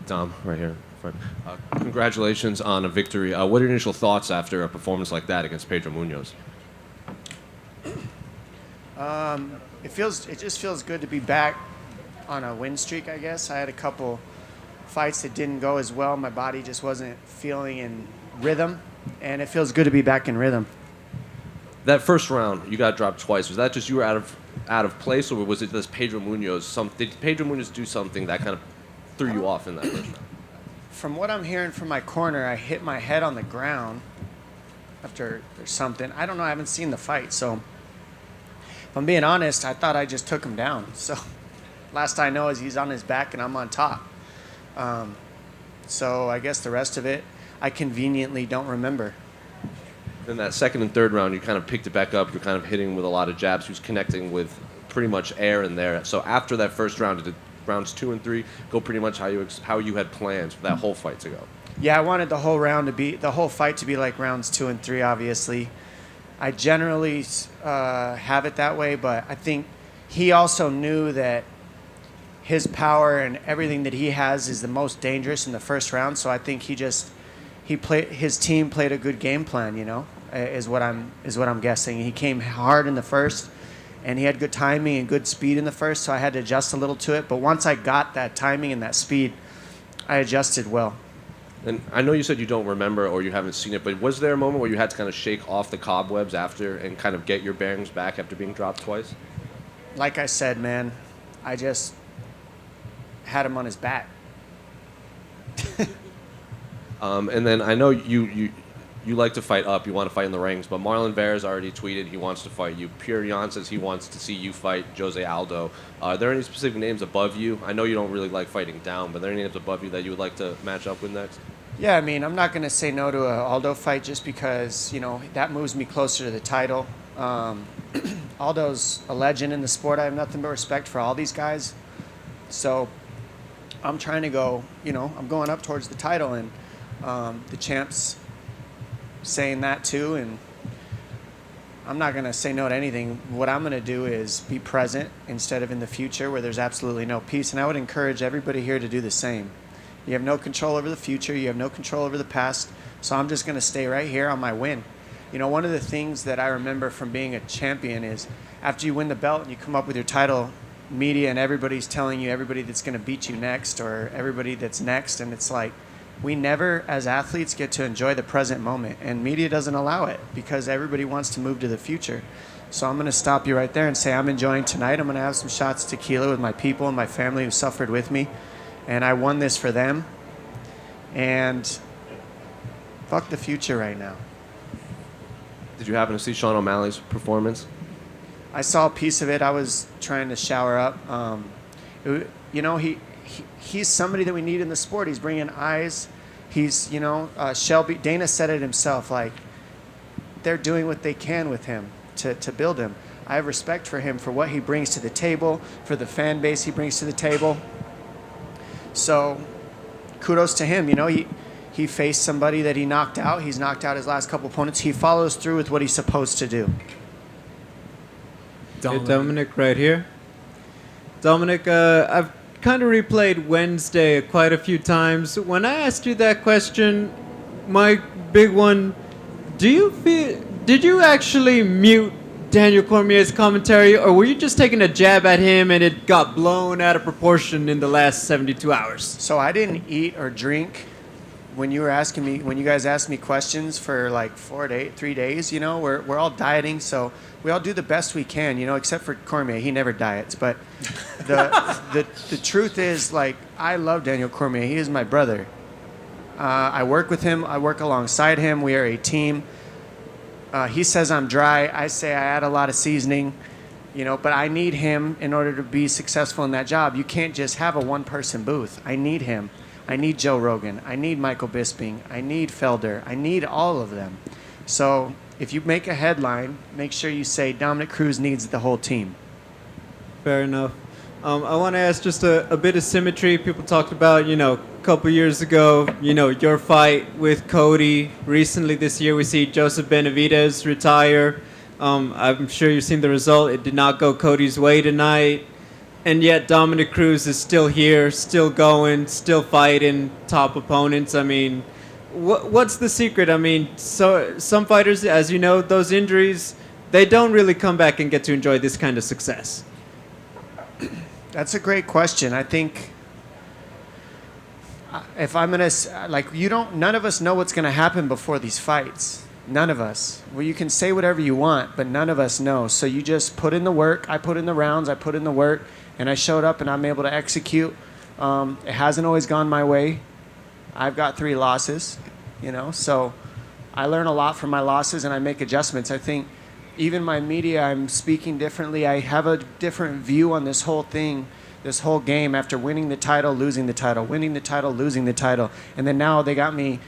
Dom, right here in front. Congratulations on a victory. What are your initial thoughts after a performance like that against Pedro Munhoz? It just feels good to be back on a win streak, I guess. I had a couple fights that didn't go as well. My body just wasn't feeling in rhythm, and it feels good to be back in rhythm. That first round, you got dropped twice. Was that just you were out of place, or was it this Pedro Munhoz? Did Pedro Munhoz do something that kind of threw you off in that first round? From what I'm hearing from my corner, I hit my head on the ground after or something. I don't know. I haven't seen the fight, so if I'm being honest, I thought I just took him down. So last I know is he's on his back and I'm on top. So I guess the rest of it, I conveniently don't remember. In that second and third round, you kind of picked it back up. You're kind of hitting with a lot of jabs. He was connecting with pretty much air in there. So after that first round, did rounds 2 and 3 go pretty much how you had planned for that whole fight to go? Yeah, I wanted the whole fight to be like rounds 2 and 3. Obviously, I generally have it that way, but I think he also knew that his power and everything that he has is the most dangerous in the first round. So I think his team played a good game plan, is what I'm guessing. He came hard in the first, and he had good timing and good speed in the first, so I had to adjust a little to it. But once I got that timing and that speed, I adjusted well. And I know you said you don't remember or you haven't seen it, but was there a moment where you had to kind of shake off the cobwebs after and kind of get your bearings back after being dropped twice? Like I said, man, I just had him on his back. And then I know you like to fight up. You want to fight in the rings, but Marlon Vera's already tweeted he wants to fight you. Pierre Yan says he wants to see you fight Jose Aldo. Are there any specific names above you? I know you don't really like fighting down, but are there any names above you that you would like to match up with next? Yeah, I mean, I'm not going to say no to an Aldo fight just because, that moves me closer to the title. Aldo's a legend in the sport. I have nothing but respect for all these guys. So I'm trying to go, I'm going up towards the title, and the champ's saying that too, and I'm not going to say no to anything. What I'm going to do is be present instead of in the future where there's absolutely no peace, and I would encourage everybody here to do the same. You have no control over the future. You have no control over the past, so I'm just going to stay right here on my win. One of the things that I remember from being a champion is after you win the belt and you come up with your title, media and everybody's telling you everybody that's going to beat you next or everybody that's next, and it's like we never, as athletes, get to enjoy the present moment, and media doesn't allow it because everybody wants to move to the future. So I'm going to stop you right there and say I'm enjoying tonight. I'm going to have some shots of tequila with my people and my family who suffered with me, and I won this for them. And fuck the future right now. Did you happen to see Sean O'Malley's performance? I saw a piece of it. I was trying to shower up. He's somebody that we need in the sport. He's bringing eyes. He's, Shelby, Dana said it himself, like, they're doing what they can with him to build him. I have respect for him for what he brings to the table, for the fan base he brings to the table. So kudos to him. He faced somebody that he knocked out. He's knocked out his last couple opponents. He follows through with what he's supposed to do. Dominick right here. Dominick, I've kind of replayed Wednesday quite a few times. When I asked you that question, my big one, did you actually mute Daniel Cormier's commentary, or were you just taking a jab at him and it got blown out of proportion in the last 72 hours? So I didn't eat or drink when you guys asked me questions for like 3 days. We're all dieting, so we all do the best we can, except for Cormier. He never diets. But the truth is, like, I love Daniel Cormier. He is my brother. I work with him. I work alongside him. We are a team. He says I'm dry. I say I add a lot of seasoning, but I need him in order to be successful in that job. You can't just have a one-person booth. I need him. I need Joe Rogan. I need Michael Bisping. I need Felder. I need all of them. So if you make a headline, make sure you say Dominick Cruz needs the whole team. Fair enough. I want to ask just a bit of symmetry. People talked about, a couple years ago, your fight with Cody. Recently this year, we see Joseph Benavidez retire. I'm sure you've seen the result. It did not go Cody's way tonight. and yet Dominick Cruz is still here, still going, still fighting top opponents. I mean, what's the secret? I mean, so some fighters, as you know, those injuries, they don't really come back and get to enjoy this kind of success. That's a great question. I think if I'm gonna none of us know what's gonna happen before these fights. None of us. Well, you can say whatever you want, but none of us know. So you just put in the work. I put in the rounds. I put in the work, and I showed up, and I'm able to execute. It hasn't always gone my way. I've got 3 losses, so I learn a lot from my losses, and I make adjustments. I think even my media, I'm speaking differently. I have a different view on this whole thing, this whole game, after winning the title, losing the title, winning the title, losing the title. And then now they got me,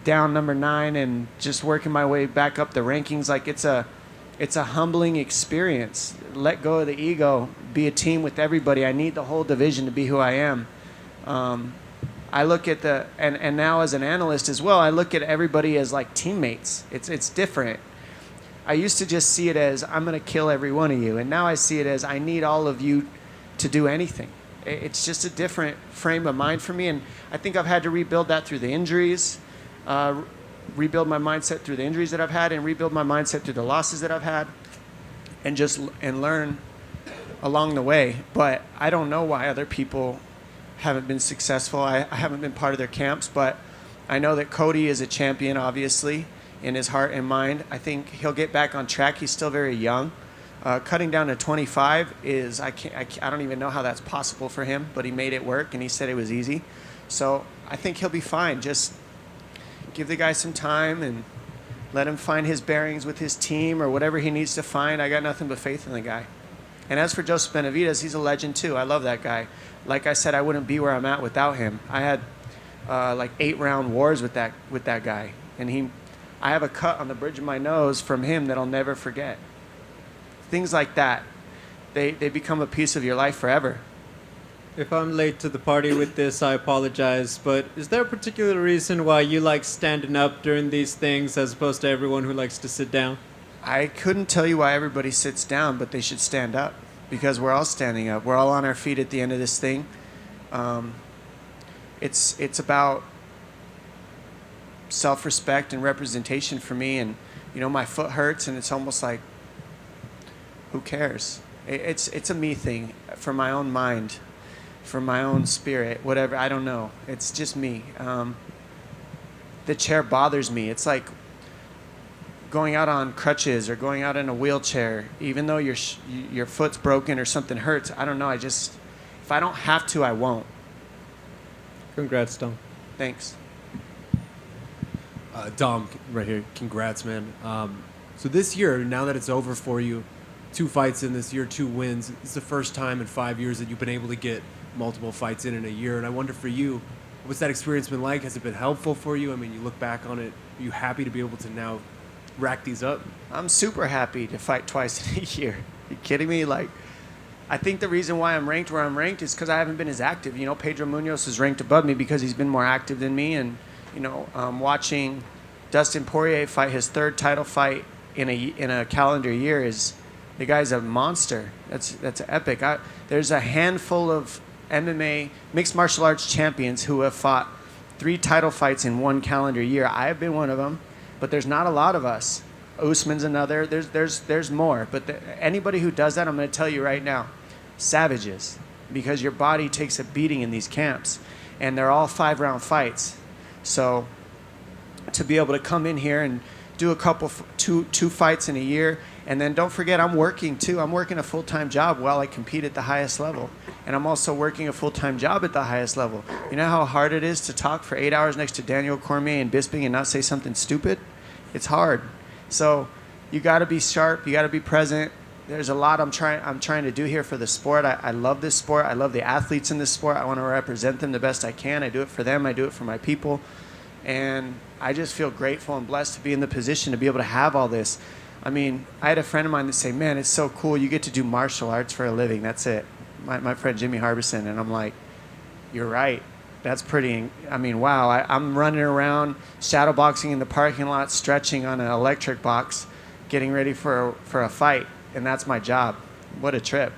down number 9 and just working my way back up the rankings. Like it's a humbling experience. Let go of the ego, be a team with everybody. I need the whole division to be who I am. I look at and now as an analyst as well, I look at everybody as like teammates. It's different. I used to just see it as I'm going to kill every one of you, and now I see it as I need all of you to do anything. It's just a different frame of mind for me, and I think I've had to rebuild that through the injuries, rebuild my mindset through the injuries that I've had, and rebuild my mindset through the losses that I've had, and learn along the way. But I don't know why other people haven't been successful. I haven't been part of their camps, but I know that Cody is a champion, obviously, in his heart and mind. I think he'll get back on track. He's still very young. Cutting down to 25 is, I don't even know how that's possible for him, but he made it work, and he said it was easy. So I think he'll be fine. Just give the guy some time and let him find his bearings with his team or whatever he needs to find. I got nothing but faith in the guy. And as for Joseph Benavidez, he's a legend too. I love that guy. Like I said, I wouldn't be where I'm at without him. I had 8-round wars with that guy, and I have a cut on the bridge of my nose from him that I'll never forget. Things like that, they become a piece of your life forever. If I'm late to the party with this, I apologize, but is there a particular reason why you like standing up during these things as opposed to everyone who likes to sit down? I couldn't tell you why everybody sits down, but they should stand up, because we're all standing up. We're all on our feet at the end of this thing. It's about self-respect and representation for me, and my foot hurts, and it's almost like, who cares? It's a me thing, for my own mind, for my own spirit, whatever. I don't know. It's just me. The chair bothers me. It's like going out on crutches or going out in a wheelchair, even though your foot's broken or something hurts. I don't know. If I don't have to, I won't. Congrats, Dom. Thanks. Dom, right here. Congrats, man. So this year, now that it's over for you, 2 fights in this year, 2 wins. It's the first time in 5 years that you've been able to get multiple fights in a year. And I wonder for you, what's that experience been like? Has it been helpful for you? I mean, you look back on it. Are you happy to be able to now rack these up? I'm super happy to fight twice in a year. Are you kidding me? I think the reason why I'm ranked where I'm ranked is because I haven't been as active. Pedro Munhoz is ranked above me because he's been more active than me. And, watching Dustin Poirier fight his 3rd title fight in a calendar year the guy's a monster. That's epic. There's a handful of MMA mixed martial arts champions who have fought 3 title fights in 1 calendar year. I have been one of them, but there's not a lot of us. Usman's another. There's more. But anybody who does that, I'm going to tell you right now, savages, because your body takes a beating in these camps, and they're all 5-round fights. So to be able to come in here and do two fights in a year, and then don't forget, I'm working too. I'm working a full-time job while I compete at the highest level, and I'm also working a full-time job at the highest level. You know how hard it is to talk for 8 hours next to Daniel Cormier and Bisping and not say something stupid? It's hard. So you got to be sharp. You got to be present. There's a lot I'm trying to do here for the sport. I love this sport. I love the athletes in this sport. I want to represent them the best I can. I do it for them. I do it for my people. And I just feel grateful and blessed to be in the position to be able to have all this. I mean, I had a friend of mine that say, man, it's so cool. You get to do martial arts for a living. That's it. My friend Jimmy Harbison. And I'm like, you're right. That's pretty, wow. I'm running around shadow boxing in the parking lot, stretching on an electric box, getting ready for a fight. And that's my job. What a trip.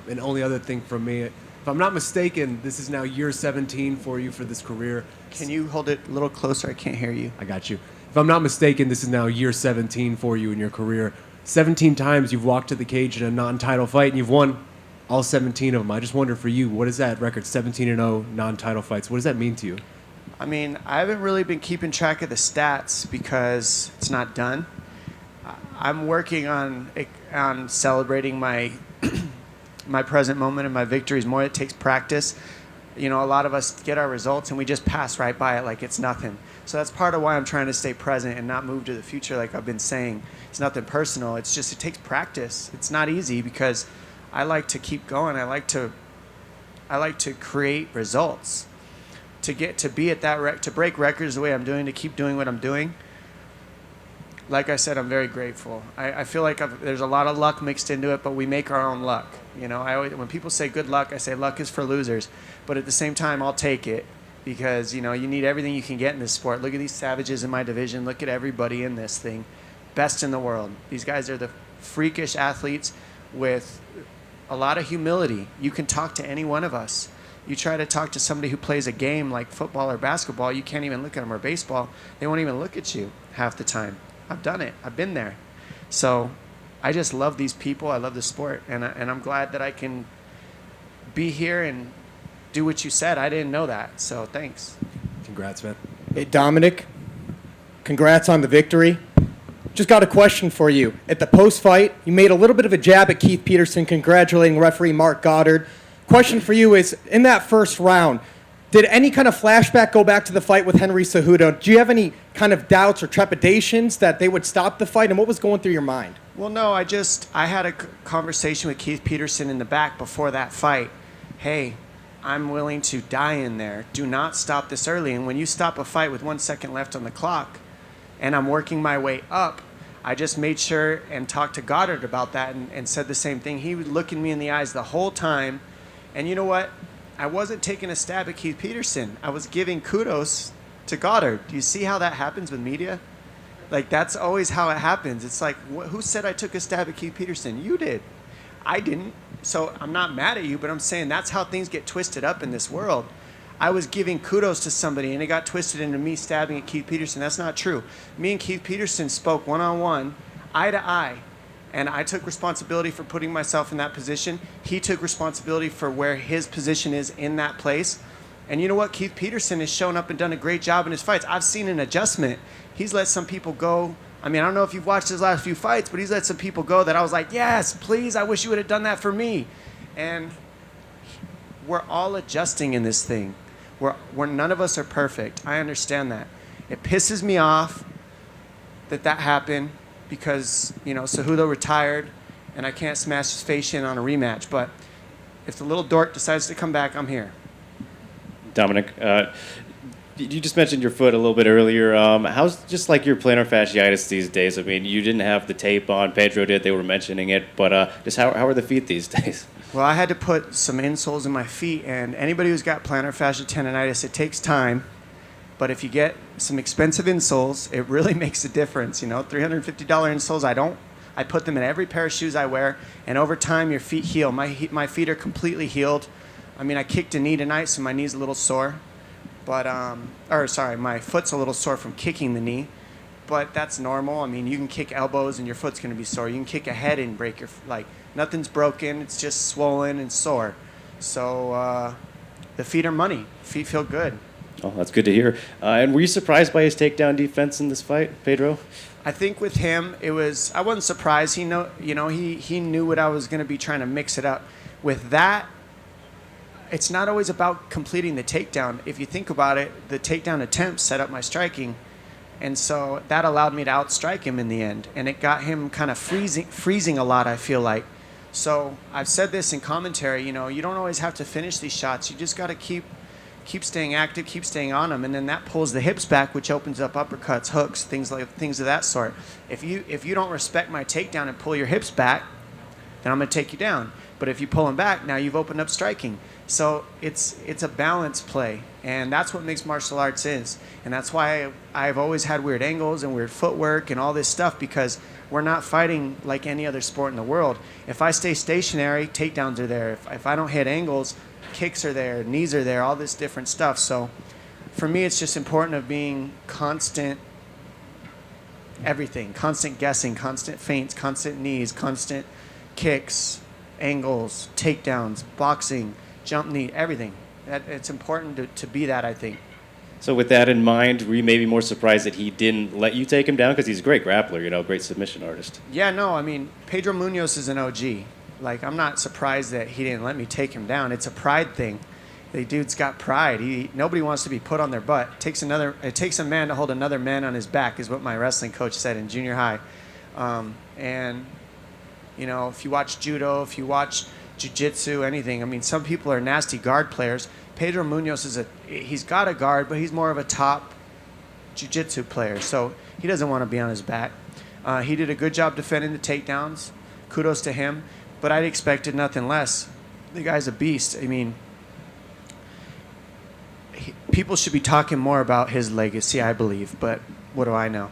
And only other thing from me, if I'm not mistaken, this is now year 17 for you for this career. Can you hold it a little closer? I can't hear you. I got you. If I'm not mistaken, this is now year 17 for you in your career. 17 times you've walked to the cage in a non-title fight, and you've won all 17 of them. I just wonder for you, what is that record, 17-0 non-title fights? What does that mean to you? I mean, I haven't really been keeping track of the stats because it's not done. I'm working on celebrating my my present moment and my victories more. It takes practice. You know, a lot of us get our results and we just pass right by it like it's nothing. So that's part of why I'm trying to stay present and not move to the future like I've been saying. It's nothing personal. It's just it takes practice. It's not easy because I like to keep going. I like to create results. To get to be at that to break records the way I'm doing, to keep doing what I'm doing. Like I said, I'm very grateful. I feel like there's a lot of luck mixed into it, but we make our own luck. You know, when people say good luck, I say luck is for losers. But at the same time, I'll take it because, you know, you need everything you can get in this sport. Look at these savages in my division. Look at everybody in this thing. Best in the world. These guys are the freakish athletes with a lot of humility. You can talk to any one of us. You try to talk to somebody who plays a game like football or basketball, you can't even look at them, or baseball. They won't even look at you half the time. I've done it. I've been there. So I just love these people. I love the sport. And I'm glad that I can be here and do what you said. I didn't know that. So thanks. Congrats, man. Hey, Dominick, congrats on the victory. Just got a question for you. At the post-fight, you made a little bit of a jab at Keith Peterson, congratulating referee Mark Goddard. Question for you is, in that first round, did any kind of flashback go back to the fight with Henry Cejudo? Do you have any kind of doubts or trepidations that they would stop the fight? And what was going through your mind? Well, no, I had a conversation with Keith Peterson in the back before that fight. Hey, I'm willing to die in there. Do not stop this early. And when you stop a fight with 1 second left on the clock and I'm working my way up, I just made sure and talked to Goddard about that and said the same thing. He was looking me in the eyes the whole time. And you know what? I wasn't taking a stab at Keith Peterson. I was giving kudos to Goddard. Do you see how that happens with media? Like, that's always how it happens. It's like, who said I took a stab at Keith Peterson? You did. I didn't. So I'm not mad at you, but I'm saying that's how things get twisted up in this world. I was giving kudos to somebody, and it got twisted into me stabbing at Keith Peterson. That's not true. Me and Keith Peterson spoke one-on-one, eye to eye. And I took responsibility for putting myself in that position. He took responsibility for where his position is in that place. And you know what? Keith Peterson has shown up and done a great job in his fights. I've seen an adjustment. He's let some people go. I mean, I don't know if you've watched his last few fights, but he's let some people go that I was like, yes, please, I wish you would have done that for me. And we're all adjusting in this thing. We're none of us are perfect. I understand that. It pisses me off that happened. Because, you know, Cejudo retired, and I can't smash his face in on a rematch. But if the little dork decides to come back, I'm here. Dominick, you just mentioned your foot a little bit earlier. How's just like your plantar fasciitis these days? I mean, you didn't have the tape on. Pedro did. They were mentioning it. But just how are the feet these days? Well, I had to put some insoles in my feet. And anybody who's got plantar fasciitis tendonitis, it takes time. But if you get some expensive insoles, it really makes a difference. You know, $350 insoles. I put them in every pair of shoes I wear, and over time your feet heal. My feet are completely healed. I mean, I kicked a knee tonight, so my knee's a little sore. But my foot's a little sore from kicking the knee. But that's normal. I mean, you can kick elbows and your foot's going to be sore. You can kick a head and break nothing's broken. It's just swollen and sore. So the feet are money. Feet feel good. Oh, that's good to hear. And were you surprised by his takedown defense in this fight, Pedro? I think with him, I wasn't surprised. He knew what I was going to be trying to mix it up. With that, it's not always about completing the takedown. If you think about it, the takedown attempt set up my striking. And so that allowed me to outstrike him in the end. And it got him kind of freezing a lot, I feel like. So I've said this in commentary, you know, you don't always have to finish these shots. You just got to keep staying active, keep staying on them, and then that pulls the hips back, which opens up uppercuts, hooks, things of that sort. If you don't respect my takedown and pull your hips back, then I'm going to take you down. But if you pull them back, now you've opened up striking. So it's a balance play, and that's what mixed martial arts is. And that's why I've always had weird angles and weird footwork and all this stuff, because We're not fighting like any other sport in the world. If I stay stationary, takedowns are there. If I don't hit angles, kicks are there, knees are there, all this different stuff. So for me, it's just important of being constant everything, constant guessing, constant feints, constant knees, constant kicks, angles, takedowns, boxing, jump knee, everything. It's important to be that, I think. So with that in mind, were you maybe more surprised that he didn't let you take him down? Because he's a great grappler, you know, great submission artist. Yeah, no, I mean, Pedro Munhoz is an OG. Like, I'm not surprised that he didn't let me take him down. It's a pride thing. The dude's got pride. Nobody wants to be put on their butt. It takes a man to hold another man on his back, is what my wrestling coach said in junior high. And, you know, if you watch judo, if you watch jiu-jitsu, anything, I mean, some people are nasty guard players. Pedro Munhoz he's got a guard, but he's more of a top jiu-jitsu player, so he doesn't want to be on his back. He did a good job defending the takedowns. Kudos to him, but I'd expected nothing less. The guy's a beast. I mean, people should be talking more about his legacy, I believe, but what do I know?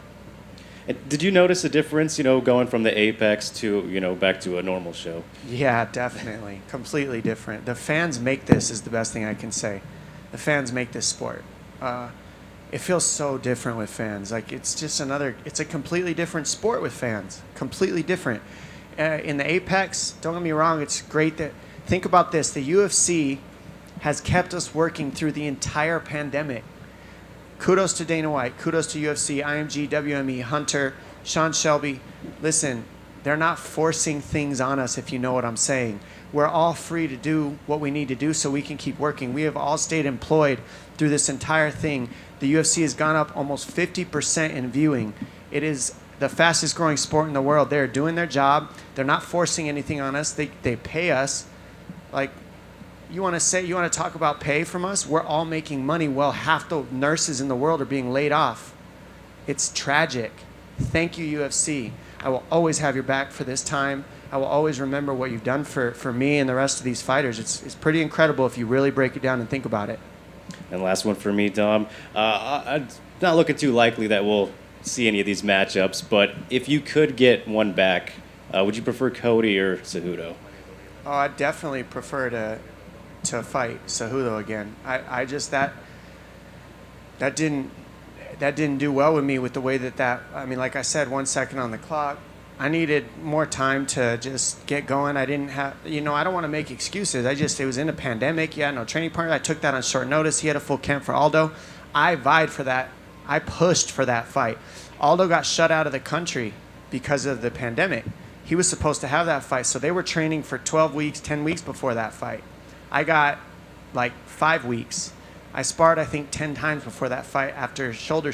And did you notice a difference, you know, going from the Apex to, you know, back to a normal show? Yeah, definitely. Completely different. The fans make this, is the best thing I can say. The fans make this sport. It feels so different with fans. Like, it's a completely different sport with fans. Completely different. In the Apex, don't get me wrong, it's great that, think about this, the UFC has kept us working through the entire pandemic. Kudos to Dana White, kudos to UFC, IMG, WME, Hunter, Sean Shelby. Listen, they're not forcing things on us, if you know what I'm saying. We're all free to do what we need to do so we can keep working. We have all stayed employed through this entire thing. The UFC has gone up almost 50% in viewing. It is the fastest growing sport in the world. They're doing their job. They're not forcing anything on us. They pay us. Like, you want to talk about pay from us? We're all making money. Well, half the nurses in the world are being laid off. It's tragic. Thank you, UFC. I will always have your back for this time. I will always remember what you've done for me and the rest of these fighters. It's pretty incredible if you really break it down and think about it. And last one for me, Dom. I'm not looking too likely that we'll see any of these matchups, but if you could get one back, would you prefer Cody or Cejudo? Oh, I'd definitely prefer to fight Cejudo again. I just that didn't do well with me with the way that I mean, like I said, 1 second on the clock. I needed more time to just get going. I didn't have, I don't want to make excuses. it was in a pandemic. Yeah, no training partner. I took that on short notice. He had a full camp for Aldo. I vied for that. I pushed for that fight. Aldo got shut out of the country because of the pandemic. He was supposed to have that fight, so they were training for 12 weeks, 10 weeks before that fight. I got like 5 weeks. I sparred, I think, 10 times before that fight after shoulder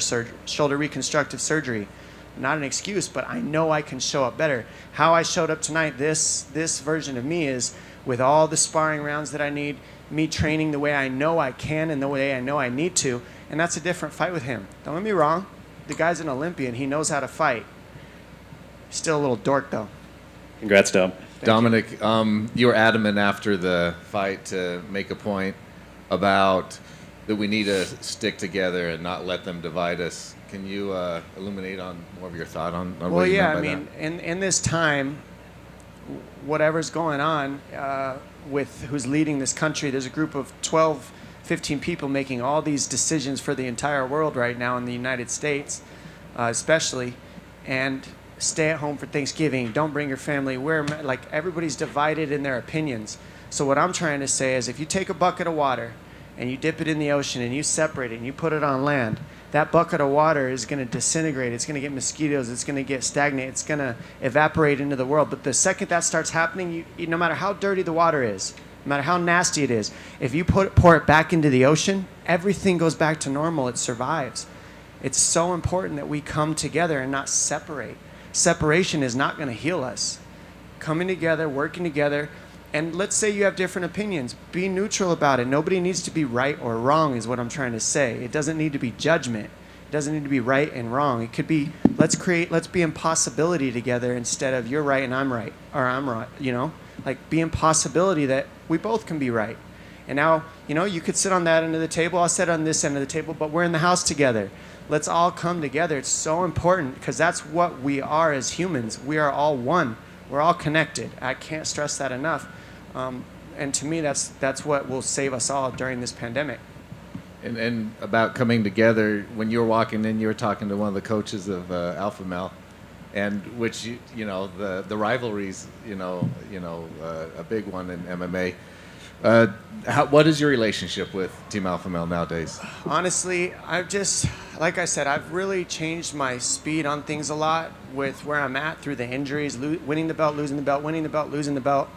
reconstructive surgery. Not an excuse, but I know I can show up better. How I showed up tonight, this version of me is with all the sparring rounds that I need, me training the way I know I can and the way I know I need to, and that's a different fight with him. Don't get me wrong. The guy's an Olympian. He knows how to fight. Still a little dork, though. Congrats, Dom. Dominic, you were adamant after the fight to make a point about that we need to stick together and not let them divide us. Can you illuminate on more of your thought on what you meant by that? In this time, whatever's going on with who's leading this country, there's a group of 12, 15 people making all these decisions for the entire world right now in the United States, especially, and stay at home for Thanksgiving, don't bring your family, like everybody's divided in their opinions. So what I'm trying to say is if you take a bucket of water and you dip it in the ocean and you separate it and you put it on land, that bucket of water is going to disintegrate. It's going to get mosquitoes. It's going to get stagnant. It's going to evaporate into the world. But the second that starts happening, no matter how dirty the water is, no matter how nasty it is, if you pour it back into the ocean, everything goes back to normal. It survives. It's so important that we come together and not separate. Separation is not going to heal us. Coming together, working together, and let's say you have different opinions. Be neutral about it. Nobody needs to be right or wrong is what I'm trying to say. It doesn't need to be judgment. It doesn't need to be right and wrong. It could be, let's be in possibility together instead of you're right and I'm right, or I'm right, Like be in possibility that we both can be right. And now, you could sit on that end of the table. I'll sit on this end of the table, but we're in the house together. let's all come together. It's so important because that's what we are as humans. We are all one. We're all connected. I can't stress that enough. And to me, that's what will save us all during this pandemic. And about coming together, when you were walking in, you were talking to one of the coaches of Alpha Male, and which the rivalries, a big one in MMA. What is your relationship with Team Alpha Male nowadays? Honestly, like I said, I've really changed my speed on things a lot with where I'm at through the injuries, winning the belt, losing the belt, winning the belt, losing the belt.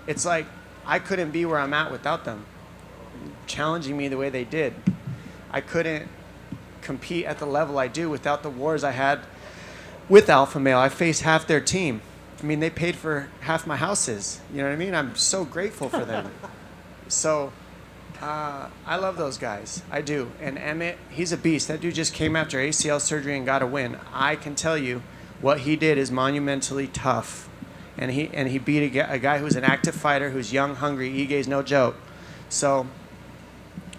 It's like I couldn't be where I'm at without them challenging me the way they did. I couldn't compete at the level I do without the wars I had with Alpha Male. I faced half their team. I mean, they paid for half my houses. You know what I mean? I'm so grateful for them. So I love those guys. I do. And Emmett, he's a beast. That dude just came after ACL surgery and got a win. I can tell you what he did is monumentally tough. And he beat a guy who's an active fighter, who's young, hungry. Ige's no joke. So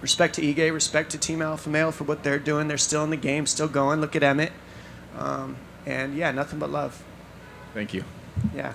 respect to Ige, respect to Team Alpha Male for what they're doing. They're still in the game, still going. Look at Emmett. And yeah, nothing but love. Thank you. Yeah.